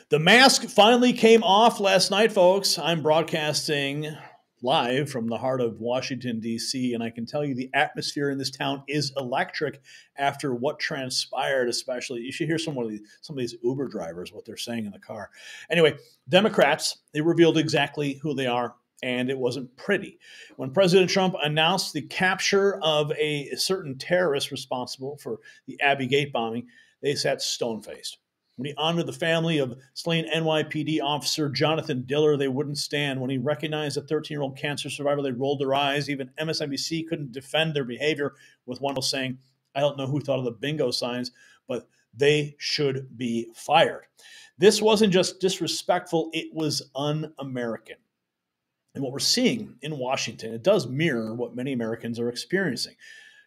The mask finally came off last night, folks. I'm broadcasting live from the heart of Washington, D.C., and I can tell you the atmosphere in this town is electric after what transpired, especially. You should hear some of these Uber drivers, what they're saying in the car. Anyway, Democrats, they revealed exactly who they are, and it wasn't pretty. When President Trump announced the capture of a certain terrorist responsible for the Abbey Gate bombing, they sat stone-faced. When he honored the family of slain NYPD Officer Jonathan Diller, they wouldn't stand. When he recognized a 13-year-old cancer survivor, they rolled their eyes. Even MSNBC couldn't defend their behavior, with one saying, I don't know who thought of the bingo signs, but they should be fired. This wasn't just disrespectful, it was un-American. And what we're seeing in Washington, it does mirror what many Americans are experiencing.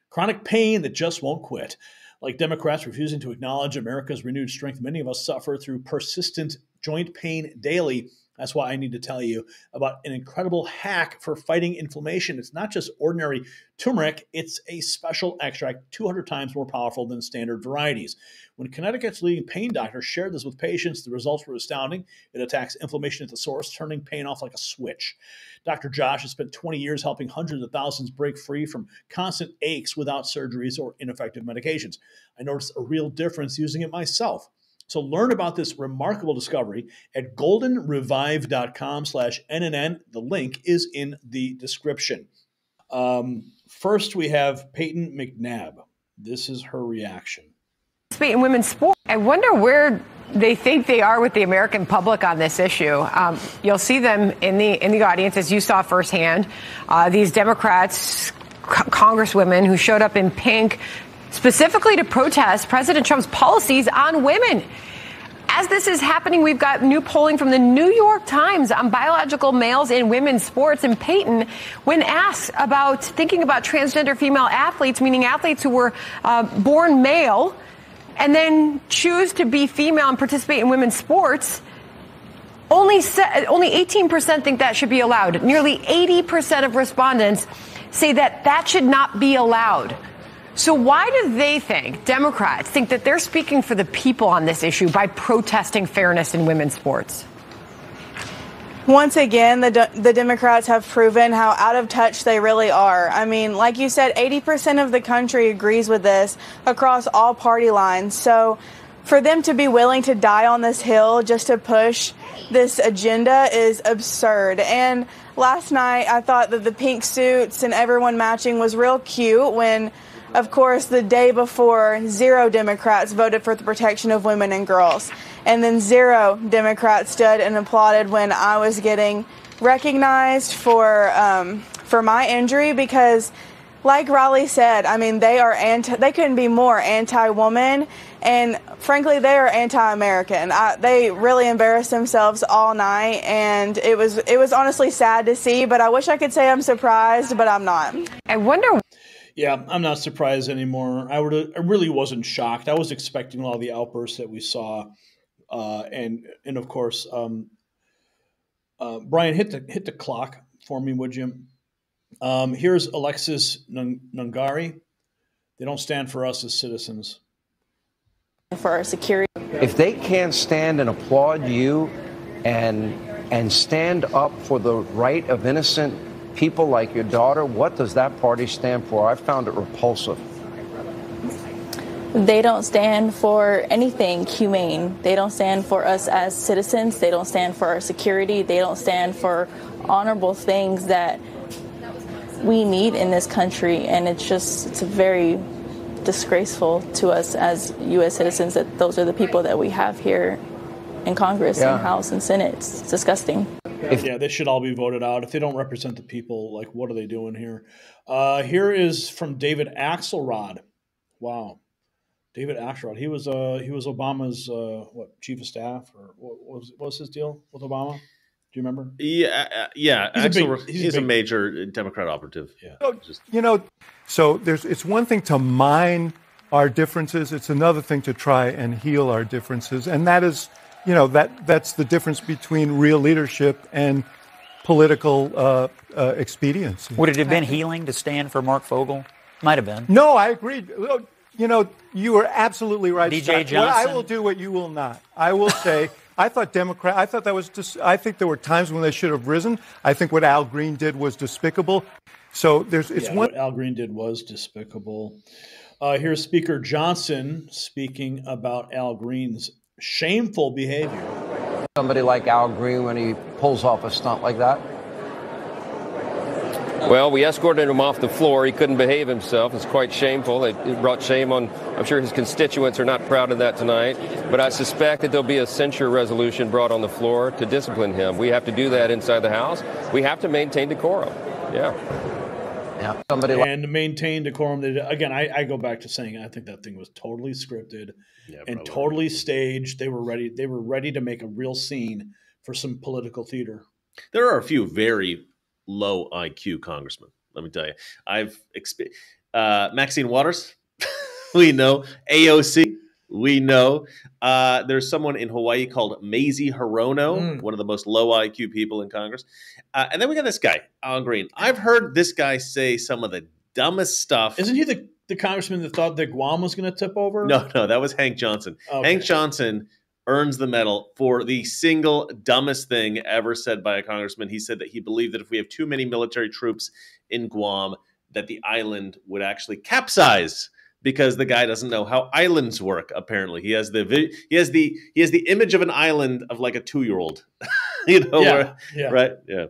Chronic pain that just won't quit. Like Democrats refusing to acknowledge America's renewed strength, many of us suffer through persistent joint pain daily. That's why I need to tell you about an incredible hack for fighting inflammation. It's not just ordinary turmeric. It's a special extract 200 times more powerful than standard varieties. When Connecticut's leading pain doctor shared this with patients, the results were astounding. It attacks inflammation at the source, turning pain off like a switch. Dr. Josh has spent 20 years helping hundreds of thousands break free from constant aches without surgeries or ineffective medications. I noticed a real difference using it myself. So learn about this remarkable discovery at goldenrevive.com/NNN. The link is in the description. First, we have Peyton McNabb. This is her reaction. In women's sport, I wonder where they think they are with the American public on this issue. You'll see them in the audience, as you saw firsthand. These Democrats, congresswomen who showed up in pink, specifically to protest President Trump's policies on women. As this is happening, we've got new polling from the New York Times on biological males in women's sports. And Peyton, when asked about thinking about transgender female athletes, meaning athletes who were born male and then choose to be female and participate in women's sports, only 18% think that should be allowed. Nearly 80% of respondents say that should not be allowed. So why do they think, Democrats, think that they're speaking for the people on this issue by protesting fairness in women's sports? Once again, the Democrats have proven how out of touch they really are. I mean, like you said, 80% of the country agrees with this across all party lines. So for them to be willing to die on this hill just to push this agenda is absurd. And last night, I thought that the pink suits and everyone matching was real cute when, of course, the day before, 0 Democrats voted for the protection of women and girls. And then 0 Democrats stood and applauded when I was getting recognized for my injury because, like Riley said, I mean, they couldn't be more anti-woman, and frankly, they are anti-American. They really embarrassed themselves all night, and it was honestly sad to see, but I wish I could say I'm surprised, but I'm not. I wonder. Yeah, I'm not surprised anymore. I really wasn't shocked. I was expecting a lot of the outbursts that we saw, and of course, Brian, hit the clock for me, would you? Here's Alexis Nungari. They don't stand for us as citizens. For our security. If they can't stand and applaud you and stand up for the right of innocent people like your daughter, what does that party stand for? I found it repulsive. They don't stand for anything humane. They don't stand for us as citizens. They don't stand for our security. They don't stand for honorable things that we need in this country. And it's very disgraceful to us as U.S. citizens that those are the people that we have here in Congress and House and Senate. It's disgusting. Yeah, they should all be voted out. If they don't represent the people, like, what are they doing here? Here is from David Axelrod. Wow. David Axelrod. He was Obama's chief of staff, or what was his deal with Obama? Do you remember? Yeah. He's a major Democrat operative. Yeah. So it's one thing to mine our differences. It's another thing to try and heal our differences, and that is, that's the difference between real leadership and political expediency. Would it have been healing to stand for Mark Fogel? Might have been. No, I agree. you are absolutely right. DJ Johnson. I will do what you will not. I will say, I think there were times when they should have risen. I think what Al Green did was despicable. So what Al Green did was despicable. Here's Speaker Johnson speaking about Al Green's shameful behavior. Somebody like Al Green when he pulls off a stunt like that? Well, we escorted him off the floor. He couldn't behave himself. It's quite shameful. It brought shame on, I'm sure his constituents are not proud of that tonight. But I suspect that there'll be a censure resolution brought on the floor to discipline him. We have to do that inside the House. We have to maintain decorum. Yeah. And maintain decorum. Again, I go back to saying I think that thing was totally scripted and totally staged. They were ready to make a real scene for some political theater. There are a few very low IQ congressmen. Let me tell you, Maxine Waters, we know. AOC, we know. There's someone in Hawaii called Mazie Hirono, one of the most low IQ people in Congress. And then we got this guy, Al Green. I've heard this guy say some of the dumbest stuff. Isn't he the congressman that thought that Guam was going to tip over? No, that was Hank Johnson. Okay. Hank Johnson earns the medal for the single dumbest thing ever said by a congressman. He said that he believed that if we have too many military troops in Guam, that the island would actually capsize because the guy doesn't know how islands work. Apparently, he has the image of an island of like a 2-year-old. Right? Yeah.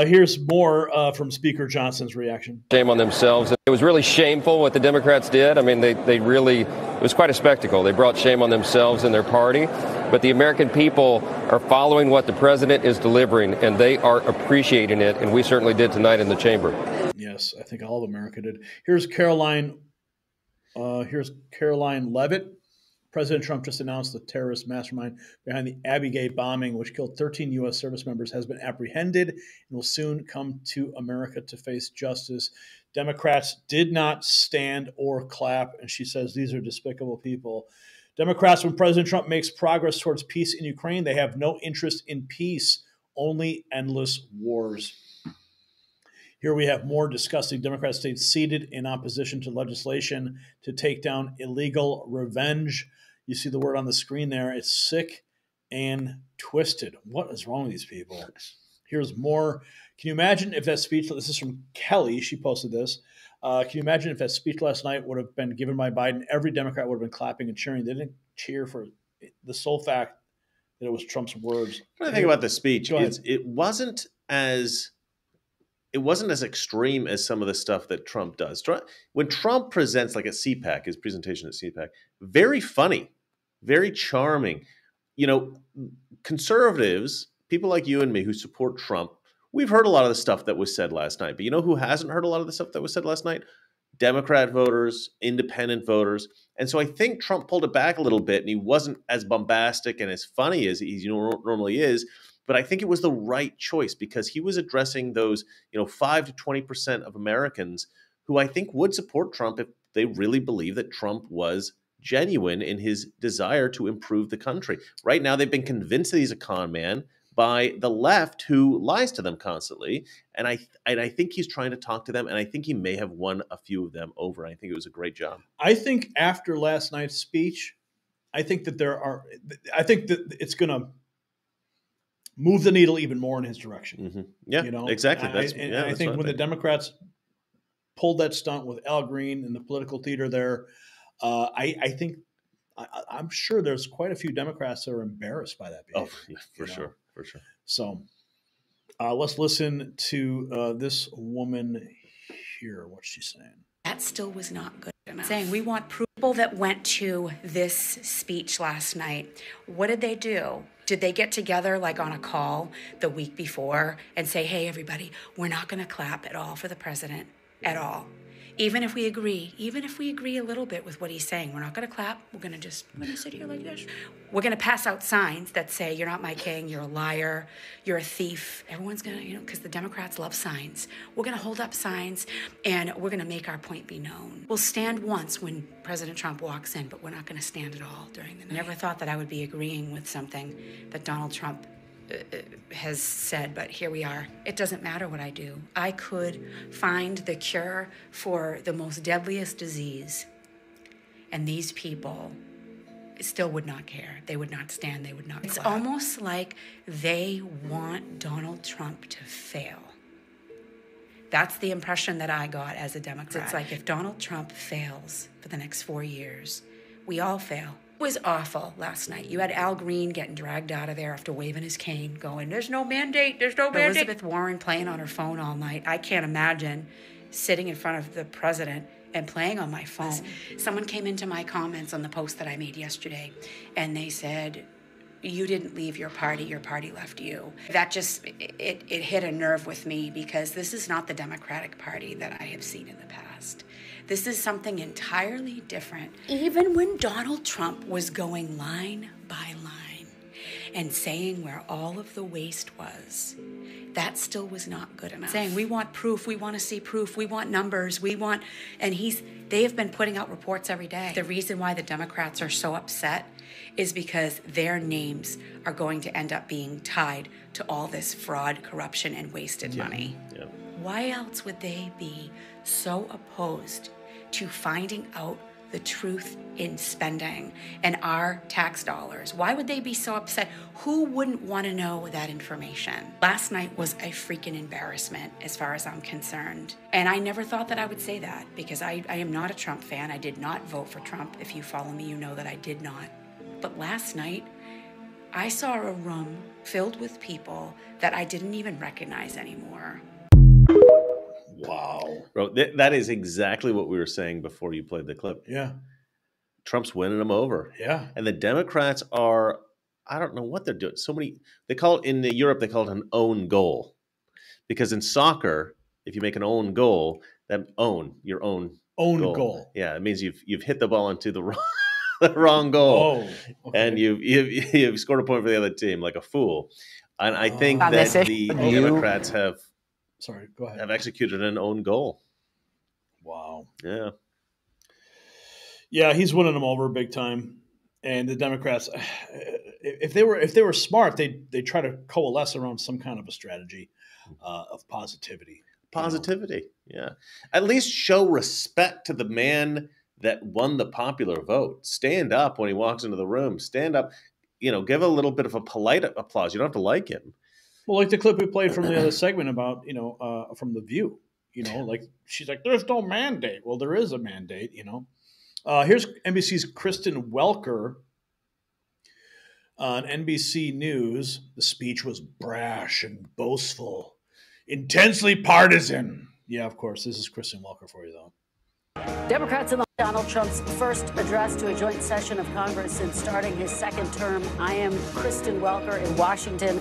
Here's more from Speaker Johnson's reaction. Shame on themselves. It was really shameful what the Democrats did. I mean, they really, it was quite a spectacle. They brought shame on themselves and their party. But the American people are following what the president is delivering, and they are appreciating it. And we certainly did tonight in the chamber. Yes, I think all of America did. Here's Caroline Leavitt. President Trump just announced the terrorist mastermind behind the Abbey Gate bombing, which killed 13 U.S. service members, has been apprehended and will soon come to America to face justice. Democrats did not stand or clap, and she says these are despicable people. Democrats, when President Trump makes progress towards peace in Ukraine, they have no interest in peace, only endless wars. Here we have more disgusting Democrat states seated in opposition to legislation to take down illegal revenge. You see the word on the screen there. It's sick and twisted. What is wrong with these people? Here's more. Can you imagine if that speech, this is from Kelly, she posted this. Can you imagine if that speech last night would have been given by Biden? Every Democrat would have been clapping and cheering. They didn't cheer for the sole fact that it was Trump's words. What I think about the speech is it wasn't as extreme as some of the stuff that Trump does. When Trump presents like at CPAC, his presentation at CPAC, very funny, very charming. Conservatives, people like you and me who support Trump, we've heard a lot of the stuff that was said last night. But you know who hasn't heard a lot of the stuff that was said last night? Democrat voters, independent voters. And so I think Trump pulled it back a little bit, and he wasn't as bombastic and as funny as he normally is. But I think it was the right choice because he was addressing those, 5 to 20% of Americans who I think would support Trump if they really believe that Trump was genuine in his desire to improve the country. Right now, they've been convinced that he's a con man by the left who lies to them constantly. And I think he's trying to talk to them, and I think he may have won a few of them over. I think it was a great job. I think after last night's speech, I think that it's going to move the needle even more in his direction. Mm-hmm. Yeah, exactly. I think when the Democrats pulled that stunt with Al Green and the political theater there, I'm sure there's quite a few Democrats that are embarrassed by that behavior. Oh, yeah, for sure. So let's listen to this woman here. What's she saying? That still was not good enough. Saying we want people that went to this speech last night. What did they do? Did they get together like on a call the week before and say, hey, everybody, we're not going to clap at all for the president at all? Even if we agree a little bit with what he's saying, we're not going to clap. We're going to sit here like this. We're going to pass out signs that say, you're not my king, you're a liar, you're a thief. Everyone's going to, because the Democrats love signs. We're going to hold up signs, and we're going to make our point be known. We'll stand once when President Trump walks in, but we're not going to stand at all during the night. I never thought that I would be agreeing with something that Donald Trump has said, but here we are. It doesn't matter what I do. I could find the cure for the most deadliest disease, and these people still would not care. They would not stand. They would not. It's almost like they want Donald Trump to fail. That's the impression that I got as a Democrat. It's like if Donald Trump fails for the next 4 years, we all fail. It was awful last night. You had Al Green getting dragged out of there after waving his cane, going, there's no mandate, there's no mandate. Elizabeth Warren playing on her phone all night. I can't imagine sitting in front of the president and playing on my phone. Someone came into my comments on the post that I made yesterday, and they said, you didn't leave your party left you. That just, it hit a nerve with me, because this is not the Democratic Party that I have seen in the past. This is something entirely different. Even when Donald Trump was going line by line and saying where all of the waste was, that still was not good enough. Saying, we want proof, we want to see proof, we want numbers, and they have been putting out reports every day. The reason why the Democrats are so upset is because their names are going to end up being tied to all this fraud, corruption, and wasted money. Yeah. Why else would they be so opposed to finding out the truth in spending and our tax dollars? Why would they be so upset? Who wouldn't want to know that information? Last night was a freaking embarrassment as far as I'm concerned. And I never thought that I would say that, because I am not a Trump fan. I did not vote for Trump. If you follow me, you know that I did not. But last night, I saw a room filled with people that I didn't even recognize anymore. Wow. Bro, that is exactly what we were saying before you played the clip. Yeah. Trump's winning them over. Yeah. And the Democrats are, I don't know what they're doing. They call it, in Europe, they call it an own goal. Because in soccer, if you make an own goal, your own goal. Yeah, it means you've hit the ball into the wrong goal. Oh, okay. And you've scored a point for the other team like a fool. And I think that the Democrats have executed an own goal. Wow. Yeah. Yeah, he's winning them over big time. And the Democrats, if they were smart, they try to coalesce around some kind of a strategy of positivity. Positivity, yeah. At least show respect to the man that won the popular vote. Stand up when he walks into the room. Stand up, give a little bit of a polite applause. You don't have to like him. Well, like the clip we played from the other segment about, from The View, like she's like, there's no mandate. Well, there is a mandate, Here's NBC's Kristen Welker on NBC News. The speech was brash and boastful, intensely partisan. Yeah, of course. This is Kristen Welker for you, though. Democrats in Donald Trump's first address to a joint session of Congress since starting his second term. I am Kristen Welker in Washington,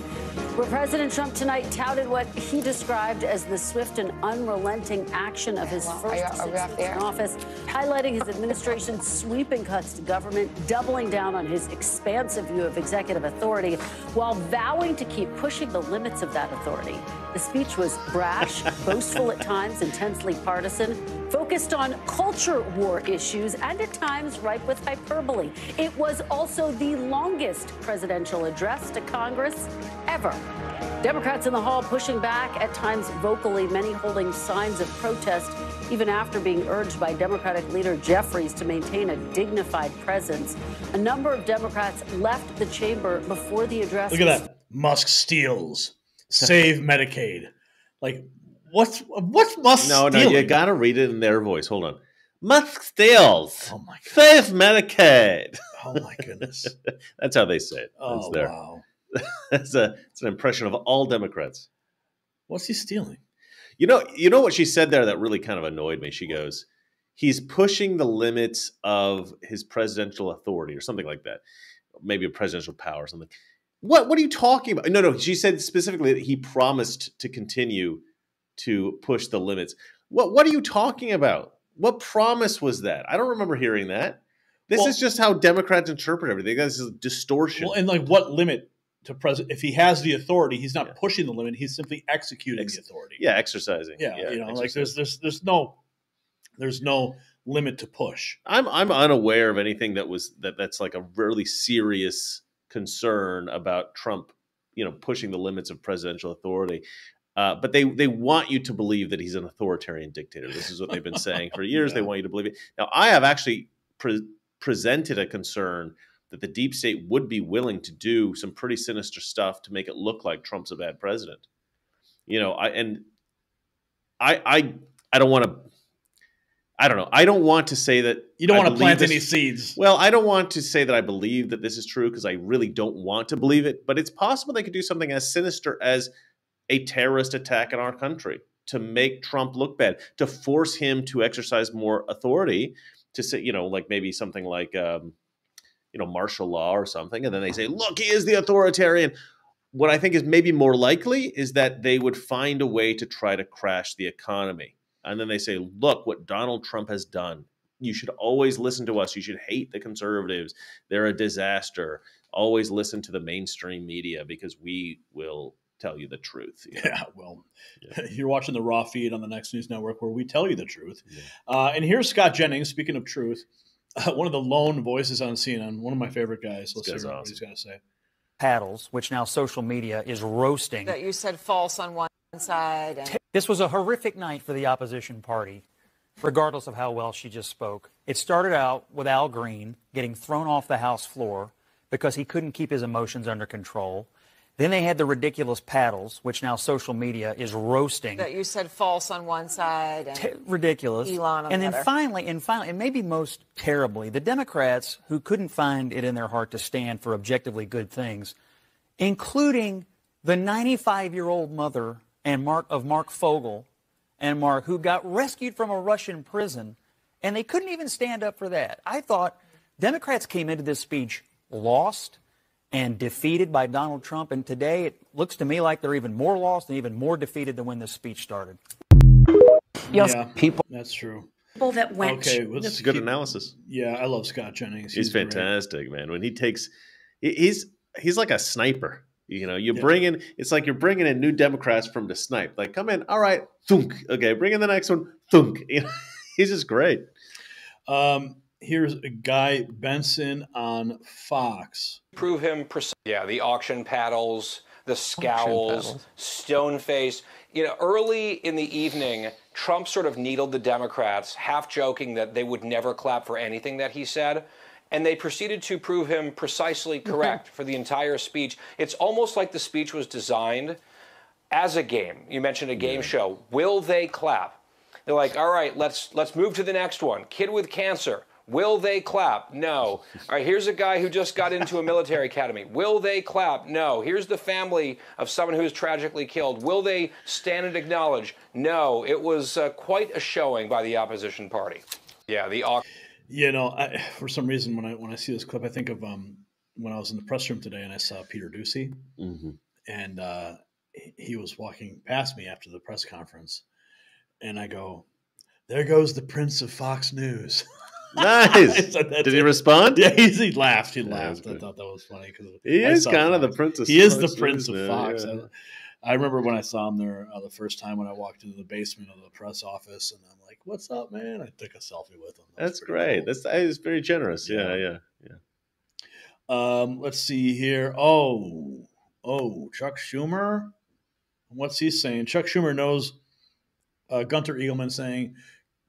where President Trump tonight touted what he described as the swift and unrelenting action of his first 6 months in office, highlighting his administration's sweeping cuts to government, doubling down on his expansive view of executive authority, while vowing to keep pushing the limits of that authority. The speech was brash, boastful at times, intensely partisan, focused on culture war issues, and at times ripe with hyperbole. It was also the longest presidential address to Congress ever. Democrats in the hall pushing back, at times vocally, many holding signs of protest, even after being urged by Democratic leader Jeffries to maintain a dignified presence. A number of Democrats left the chamber before the address. Look at that. Musk steals. Save Medicaid. Like, what's Musk stealing? No, you got to read it in their voice. Hold on. Musk steals. Oh, my God. Save Medicaid. Oh, my goodness. That's how they say it. Oh, wow. It's an impression of all Democrats. What's he stealing? You know what she said there that really kind of annoyed me? She goes, he's pushing the limits of his presidential authority or something like that. Maybe a presidential power or something. What are you talking about? No. She said specifically that he promised to continue to push the limits. What are you talking about? What promise was that? I don't remember hearing that. This is just how Democrats interpret everything. This is a distortion. Well, and like what limit to president? If he has the authority, he's not pushing the limit. He's simply executing the authority. Yeah, exercising. Yeah, exercising. Like there's no limit to push. I'm unaware of anything that's like a really serious concern about Trump pushing the limits of presidential authority. But they want you to believe that he's an authoritarian dictator. This is what they've been saying for years. Yeah. They want you to believe it. Now, I have actually presented a concern that the deep state would be willing to do some pretty sinister stuff to make it look like Trump's a bad president. I don't want to. I don't know. I don't want to say that you don't want to plant any seeds. Well, I don't want to say that I believe that this is true because I really don't want to believe it. But it's possible they could do something as sinister as a terrorist attack in our country to make Trump look bad, to force him to exercise more authority, to say, like maybe something like, martial law or something. And then they say, look, he is the authoritarian. What I think is maybe more likely is that they would find a way to try to crash the economy. And then they say, look what Donald Trump has done. You should always listen to us. You should hate the conservatives. They're a disaster. Always listen to the mainstream media because we will tell you the truth. Yeah, you're watching the Raw feed on the Next News Network where we tell you the truth. Yeah. And here's Scott Jennings, speaking of truth, one of the lone voices on CNN, one of my favorite guys. Let's see what he's going to say. Paddles, which now social media is roasting. That you said false on one side. And this was a horrific night for the opposition party, regardless of how well she just spoke. It started out with Al Green getting thrown off the House floor because he couldn't keep his emotions under control. Then they had the ridiculous paddles, which now social media is roasting. That you said false on one side. And ridiculous. Elon on and the then other. finally, and maybe most terribly, the Democrats who couldn't find it in their heart to stand for objectively good things, including the 95-year-old mother of Mark Fogel and Mark, who got rescued from a Russian prison, and they couldn't even stand up for that. I thought Democrats came into this speech lost and defeated by Donald Trump, and today it looks to me like they're even more lost and even more defeated than when this speech started. Yeah, that's true. People that went. Okay, that's good analysis. Yeah, I love Scott Jennings. He's fantastic, man. When he takes, he's like a sniper. It's like you're bringing in new Democrats from the snipe. Like, come in, all right, thunk. Okay, bring in the next one, thunk. He's just great. Here's a Guy Benson on Fox. Prove him precise. Yeah, the auction paddles, the scowls, stone face. Early in the evening, Trump sort of needled the Democrats, half joking that they would never clap for anything that he said. And they proceeded to prove him precisely correct for the entire speech. It's almost like the speech was designed as a game. You mentioned a game show. Will they clap? They're like, all right, let's move to the next one. Kid with cancer. Will they clap? No. All right, here's a guy who just got into a military academy. Will they clap? No. Here's the family of someone who was tragically killed. Will they stand and acknowledge? No. It was quite a showing by the opposition party. Yeah, for some reason, when I see this clip, I think of when I was in the press room today and I saw Peter Doocy, and he was walking past me after the press conference, and I go, "There goes the Prince of Fox News." Nice. Did he respond? Yeah, he laughed. He laughed. I thought that was funny because he is kind of the Prince of Fox. He is the Prince of Fox. Yeah. I remember when I saw him there the first time when I walked into the basement of the press office, and I'm like, "What's up, man?" I took a selfie with him. That's great. Cool. That is very generous. Yeah. Let's see here. Oh, Chuck Schumer. What's he saying? Chuck Schumer knows. Gunter Eagleman saying,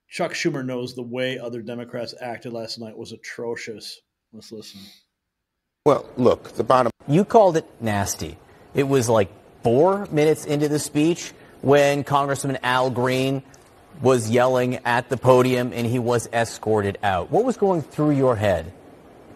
Chuck Schumer knows the way other Democrats acted last night was atrocious. Let's listen. Well, look, the bottom. You called it nasty. It was like 4 minutes into the speech when Congressman Al Green was yelling at the podium and he was escorted out. What was going through your head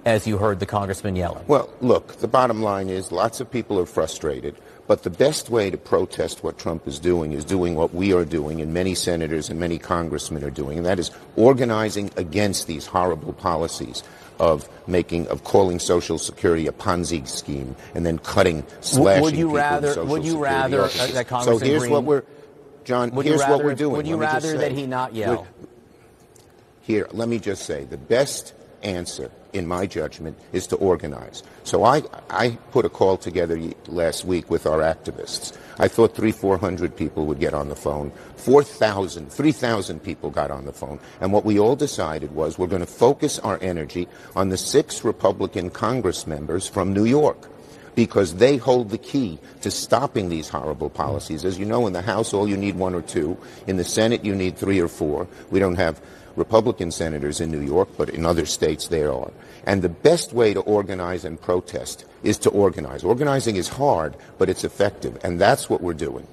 as you heard the congressman yelling? Well, look, the bottom line is lots of people are frustrated, but the best way to protest what Trump is doing what we are doing and many senators and many congressmen are doing, and that is organizing against these horrible policies of calling Social Security a Ponzi scheme and then slashing people in Social Security. That Congressman So here's Green, what we're, John, here's what we're doing. Would you rather that he not yell? Here, let me just say, the best answer, in my judgment, is to organize. So I put a call together last week with our activists. I thought 300-400 people would get on the phone. 3,000 people got on the phone. And what we all decided was we're going to focus our energy on the 6 Republican Congress members from New York, because they hold the key to stopping these horrible policies. As you know, in the House, all you need 1 or 2. In the Senate, you need 3 or 4. We don't have Republican senators in New York, but in other states there are. And the best way to organize and protest is to organize. Organizing is hard, but it's effective, and that's what we're doing.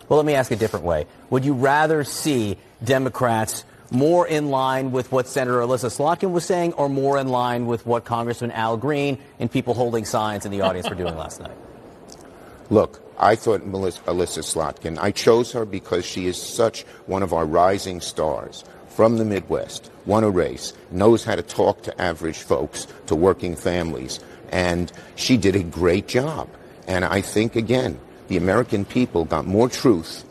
Well, let me ask a different way. Would you rather see Democrats more in line with what Senator Alyssa Slotkin was saying, or more in line with what Congressman Al Green and people holding signs in the audience were doing last night? Look, I thought Alyssa Slotkin, I chose her because she is such one of our rising stars from the Midwest, won a race, knows how to talk to average folks, to working families, and she did a great job. And I think, again, the American people got more truth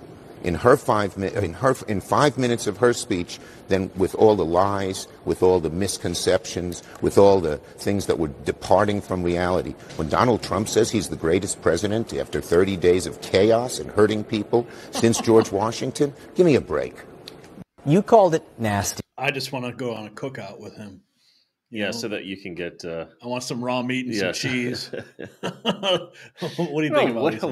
in her 5 minutes of her speech than with all the lies, with all the misconceptions, with all the things that were departing from reality. When Donald Trump says he's the greatest president after 30 days of chaos and hurting people since George Washington, give me a break. You called it nasty. I just want to go on a cookout with him. You know? So that you can get... I want some raw meat and some cheese. What do you think about it?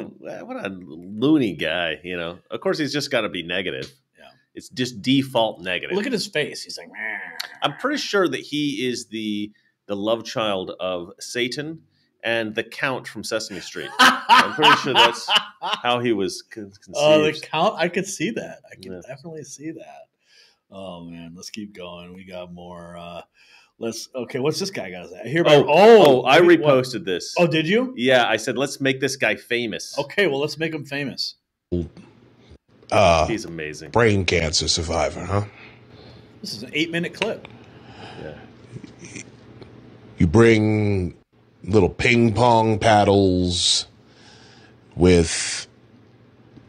What a loony guy, you know. Of course, he's just got to be negative. Yeah, it's just default negative. Look at his face. He's like... Meh. I'm pretty sure that he is the love child of Satan and the Count from Sesame Street. I'm pretty sure that's how he was conceived. Oh, the Count? I could see that. I can definitely see that. Oh, man. Let's keep going. We got more... Okay, what's this guy got to say? I reposted this. Oh, did you? Yeah, I said, let's make this guy famous. Okay, well, let's make him famous. He's amazing. Brain cancer survivor, huh? This is an 8-minute clip. Yeah. You bring little ping pong paddles with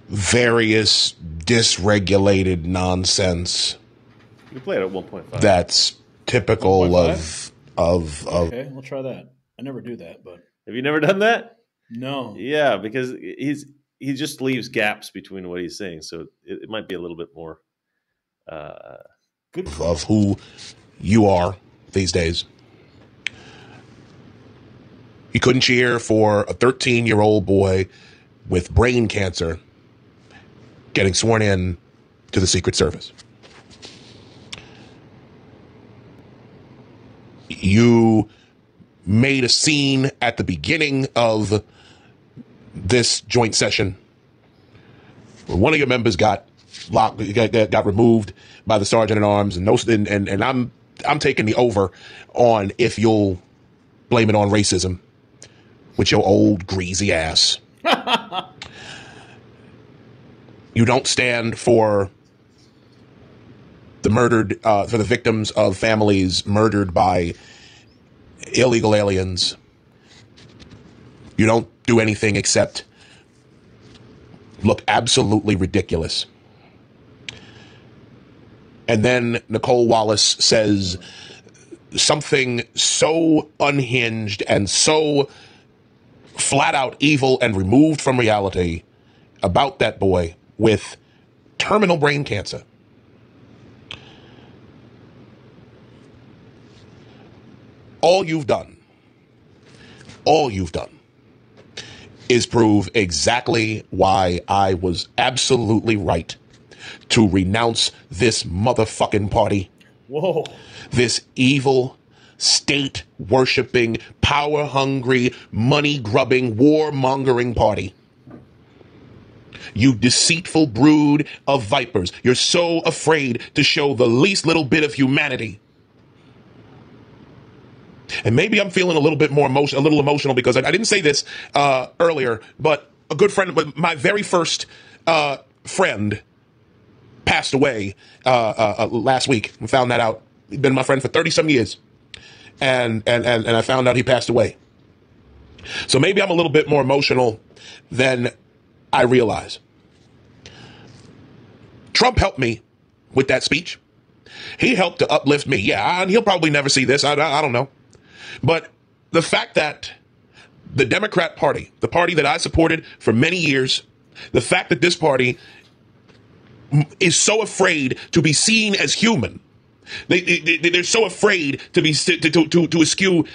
various dysregulated nonsense. You played at 1.5. That's typical 1.5? of Okay, we'll try that. I never do that, but have you never done that? No. Yeah, because he just leaves gaps between what he's saying, so it might be a little bit more good of who you are these days. You couldn't cheer for a 13-year-old boy with brain cancer getting sworn in to the Secret Service. You made a scene at the beginning of this joint session where one of your members got removed by the sergeant at arms, and I'm taking the over on if you'll blame it on racism with your old greasy ass. You don't stand for the victims of families murdered by illegal aliens. You don't do anything except look absolutely ridiculous. And then Nicole Wallace says something so unhinged and so flat out evil and removed from reality about that boy with terminal brain cancer. All you've done is prove exactly why I was absolutely right to renounce this motherfucking party. Whoa. This evil, state-worshiping, power-hungry, money-grubbing, war-mongering party. You deceitful brood of vipers. You're so afraid to show the least little bit of humanity. And maybe I'm feeling a little emotional because I didn't say this earlier, but a good friend, my very first friend passed away last week. I found that out. He'd been my friend for 30-some years. And I found out he passed away. So maybe I'm a little bit more emotional than I realize. Trump helped me with that speech. He helped to uplift me. Yeah, and he'll probably never see this. I don't know. But the fact that the Democrat Party, the party that I supported for many years, the fact that this party is so afraid to be seen as human They're so afraid to be to eschew,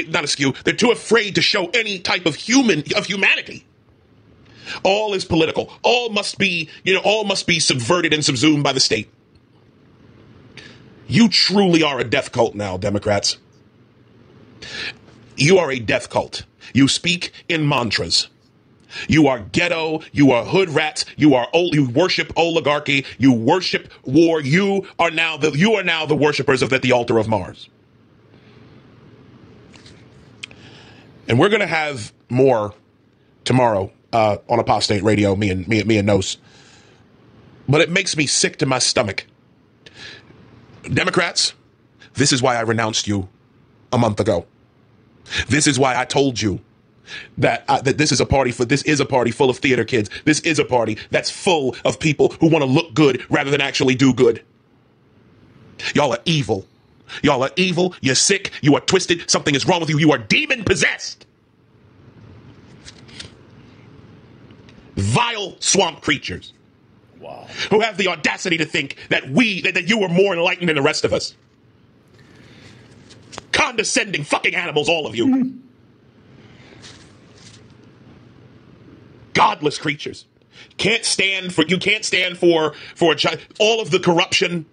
not eschew. They're too afraid to show any type of humanity. All is political. All must be subverted and subsumed by the state. You truly are a death cult now, Democrats. You are a death cult. You speak in mantras. You are ghetto. You are hood rats. You worship oligarchy. You worship war. You are now the worshipers of the altar of Mars. And we're going to have more tomorrow on Apostate Radio. Me and Nos. But it makes me sick to my stomach. Democrats, this is why I renounced you a month ago. This is why I told you that this is a party full of theater kids. This is a party that's full of people who want to look good rather than actually do good. Y'all are evil. Y'all are evil. You're sick. You are twisted. Something is wrong with you. You are demon possessed. Vile swamp creatures. Wow. Who have the audacity to think that you were more enlightened than the rest of us. Condescending fucking animals, all of you. Godless creatures. You can't stand for a child. All of the corruption,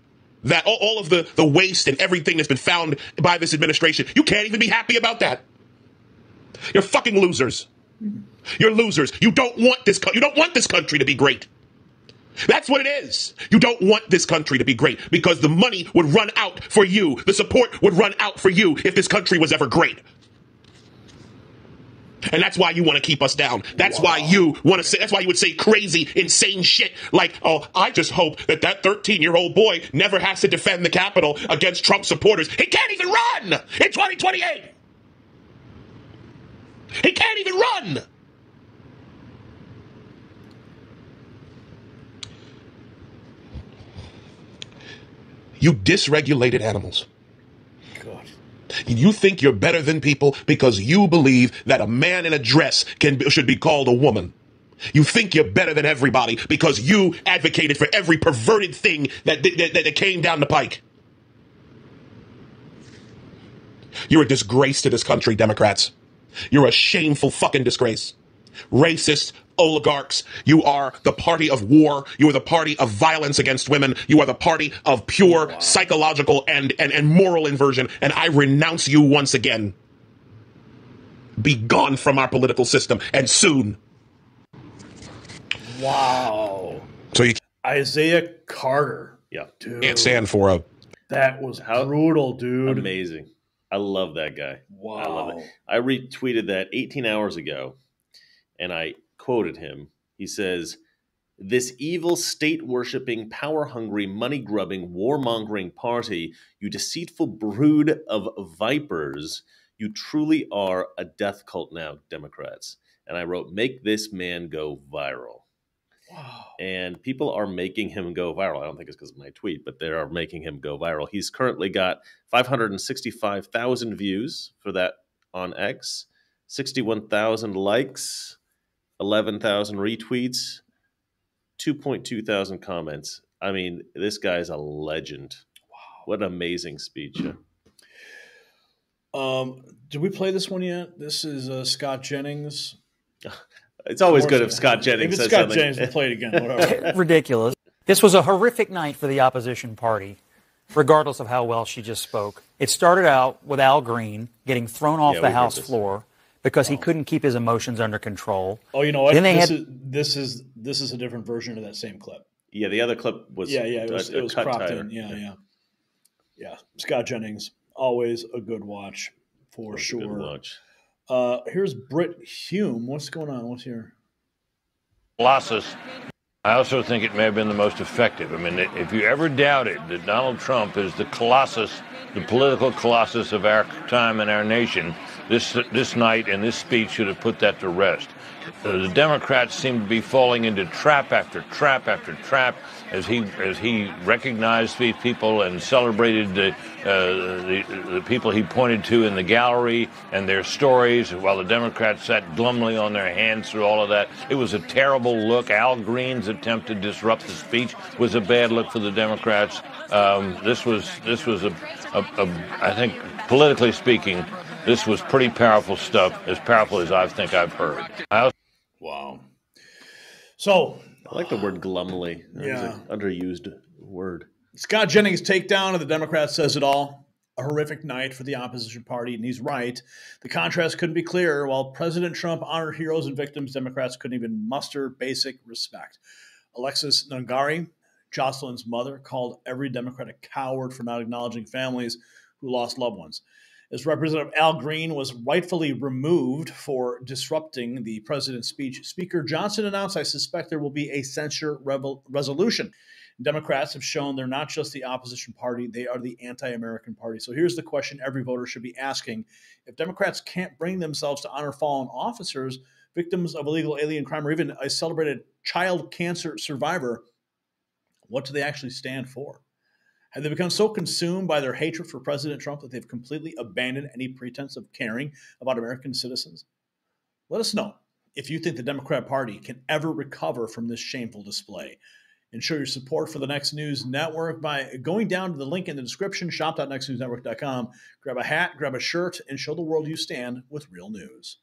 that all of the waste and everything that's been found by this administration. You can't even be happy about that. You're fucking losers. You're losers. You don't want this country to be great. That's what it is. You don't want this country to be great because the money would run out for you. The support would run out for you if this country was ever great. And that's why you want to keep us down. That's why you want to say, that's why you would say crazy, insane shit like, oh, I just hope that 13-year-old boy never has to defend the Capitol against Trump supporters. He can't even run in 2028. He can't even run. You dysregulated animals. God. You think you're better than people because you believe that a man in a dress should be called a woman. You think you're better than everybody because you advocated for every perverted thing that came down the pike. You're a disgrace to this country, Democrats. You're a shameful fucking disgrace. Racist oligarchs. You are the party of war. You are the party of violence against women. You are the party of pure psychological and moral inversion. And I renounce you once again. Be gone from our political system, and soon. Wow. So you Isaiah Carter. Yeah. Dude. can't stand for a... That was brutal, dude. Amazing. I love that guy. Wow. I love it. I retweeted that 18 hours ago, and I quoted him. He says, "This evil, state-worshipping, power-hungry, money-grubbing, warmongering party, you deceitful brood of vipers, you truly are a death cult now, Democrats." And I wrote, "Make this man go viral." Wow. And people are making him go viral. I don't think it's because of my tweet, but they are making him go viral. He's currently got 565,000 views for that on X, 61,000 likes, 11,000 retweets, 2.2 thousand comments. I mean, this guy's a legend. Wow. What an amazing speech. Did we play this one yet? This is Scott Jennings. It's always good if Scott Jennings says something. Scott Jennings, we'll play it again. Whatever. Ridiculous. This was a horrific night for the opposition party, regardless of how well she just spoke. It started out with Al Green getting thrown off the House floor because he couldn't keep his emotions under control. Oh, you know what? Then This is a different version of that same clip. Yeah, the other clip was it was cropped tighter. in. Yeah. Scott Jennings, always a good watch for sure. Good watch. Here's Britt Hume. What's going on? What's here? Colossus. I also think it may have been the most effective. I mean, if you ever doubted that Donald Trump is the colossus, the political colossus of our time and our nation, this night and this speech should have put that to rest. The Democrats seem to be falling into trap after trap after trap as he recognized these people and celebrated the people he pointed to in the gallery and their stories, while the Democrats sat glumly on their hands through all of that. It was a terrible look. Al Green's attempt to disrupt the speech was a bad look for the Democrats. This was I think, politically speaking, this was pretty powerful stuff, as powerful as I think I've heard. Wow. So I like the word glumly. Yeah. It's an underused word. Scott Jennings' takedown of the Democrats says it all. A horrific night for the opposition party, and he's right. The contrast couldn't be clearer. While President Trump honored heroes and victims, Democrats couldn't even muster basic respect. Alexis Nungari, Jocelyn's mother, called every Democrat a coward for not acknowledging families who lost loved ones. As Representative Al Green was rightfully removed for disrupting the president's speech, Speaker Johnson announced, "I suspect there will be a censure resolution." Democrats have shown they're not just the opposition party, they are the anti-American party. So here's the question every voter should be asking. If Democrats can't bring themselves to honor fallen officers, victims of illegal alien crime, or even a celebrated child cancer survivor, what do they actually stand for? Have they become so consumed by their hatred for President Trump that they've completely abandoned any pretense of caring about American citizens? Let us know if you think the Democrat Party can ever recover from this shameful display. And show your support for the Next News Network by going down to the link in the description, shop.nextnewsnetwork.com. Grab a hat, grab a shirt, and show the world you stand with real news.